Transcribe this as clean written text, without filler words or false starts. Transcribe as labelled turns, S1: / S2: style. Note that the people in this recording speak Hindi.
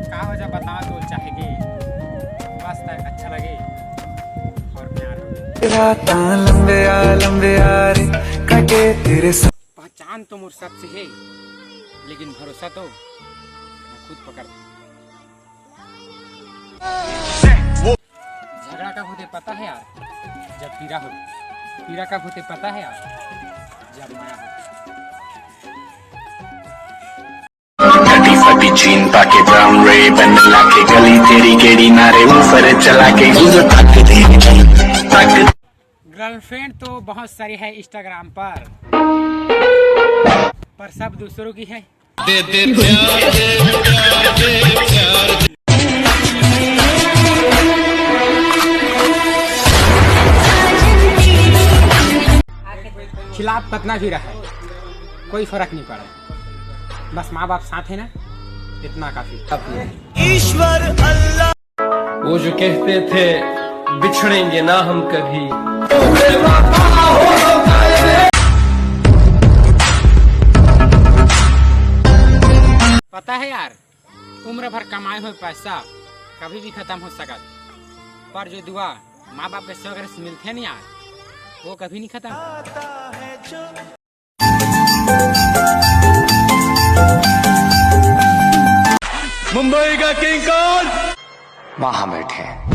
S1: का वजह बताओ तो चाहेगी बस तक अच्छा लगे और प्यार हो पहचान तो मोर सबसे है लेकिन भरोसा तो मैं खुद पकड़ झगड़ा कब होते पता है यार जब पीरा हो पीरा कब होते पता है यार जब माया हो
S2: फटी चीन पाके ब्राउन रे बन लाके गली तेरी गेड़ी नारे ऊपर चला के
S1: गर्लफ्रेंड तो बहुत सारी है इंस्टाग्राम पर सब दूसरों की है दे दे प्यार दे प्यार दे प्यार खिलाफ कितना भी रहा कोई फर्क नहीं पड़ा बस माँ बाप साथ है ना इतना काफी
S3: ईश्वर अल्लाह
S4: वो जो कहते थे बिछड़ेंगे ना हम कभी
S1: पता है यार उम्र भर कमाए हुए पैसा कभी भी खत्म हो सकता पर जो दुआ माँ बाप के सगर से मिलते हैं ना यार वो कभी नहीं खत्म
S4: मुंबई का किंग कौन
S2: वहां बैठे